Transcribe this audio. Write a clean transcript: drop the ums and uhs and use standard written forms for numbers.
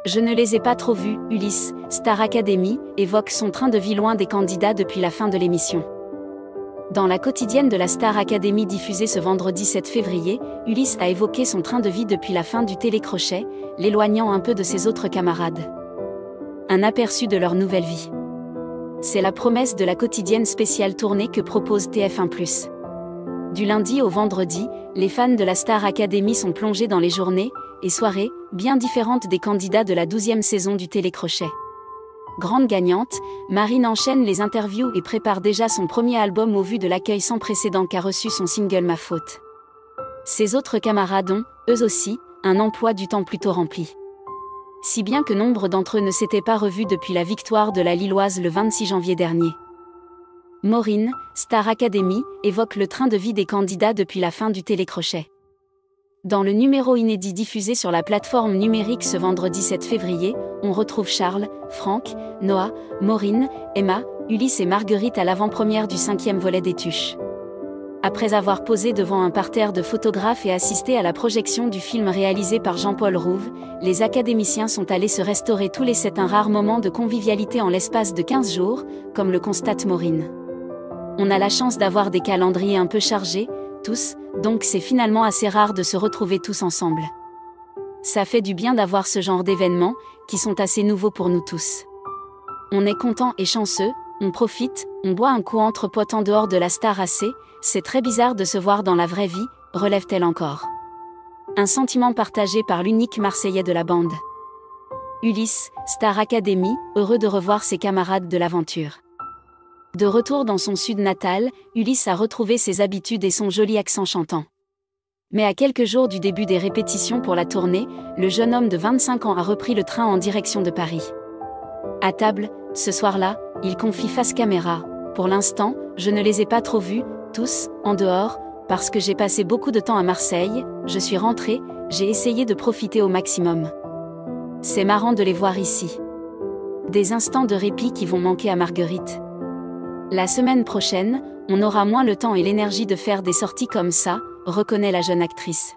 Je ne les ai pas trop vus, Ulysse, Star Academy, évoque son train de vie loin des candidats depuis la fin de l'émission. Dans la quotidienne de la Star Academy diffusée ce vendredi 7 février, Ulysse a évoqué son train de vie depuis la fin du télécrochet, l'éloignant un peu de ses autres camarades. Un aperçu de leur nouvelle vie. C'est la promesse de la quotidienne spéciale tournée que propose TF1+. Du lundi au vendredi, les fans de la Star Academy sont plongés dans les journées et soirées bien différentes des candidats de la 12e saison du télécrochet. Grande gagnante, Marine enchaîne les interviews et prépare déjà son premier album au vu de l'accueil sans précédent qu'a reçu son single Ma Faute. Ses autres camarades ont, eux aussi, un emploi du temps plutôt rempli. Si bien que nombre d'entre eux ne s'étaient pas revus depuis la victoire de la Lilloise le 26 janvier dernier. Maureen, Star Academy, évoque le train de vie des candidats depuis la fin du télécrochet. Dans le numéro inédit diffusé sur la plateforme numérique ce vendredi 7 février, on retrouve Charles, Franck, Noah, Maureen, Emma, Ulysse et Marguerite à l'avant-première du 5e volet des Tuches. Après avoir posé devant un parterre de photographes et assisté à la projection du film réalisé par Jean-Paul Rouve, les académiciens sont allés se restaurer tous les 7 un rare moment de convivialité en l'espace de 15 jours, comme le constate Maureen. On a la chance d'avoir des calendriers un peu chargés, tous, donc c'est finalement assez rare de se retrouver tous ensemble. Ça fait du bien d'avoir ce genre d'événements, qui sont assez nouveaux pour nous tous. On est content et chanceux, on profite, on boit un coup entre potes en dehors de la Star AC, c'est très bizarre de se voir dans la vraie vie, relève-t-elle encore. Un sentiment partagé par l'unique Marseillais de la bande. Ulysse, Star Academy, heureux de revoir ses camarades de l'aventure. De retour dans son sud natal, Ulysse a retrouvé ses habitudes et son joli accent chantant. Mais à quelques jours du début des répétitions pour la tournée, le jeune homme de 25 ans a repris le train en direction de Paris. À table, ce soir-là, il confie face caméra. Pour l'instant, je ne les ai pas trop vus, tous, en dehors, parce que j'ai passé beaucoup de temps à Marseille, je suis rentré, j'ai essayé de profiter au maximum. C'est marrant de les voir ici. Des instants de répit qui vont manquer à Marguerite. La semaine prochaine, on aura moins le temps et l'énergie de faire des sorties comme ça, reconnaît la jeune actrice.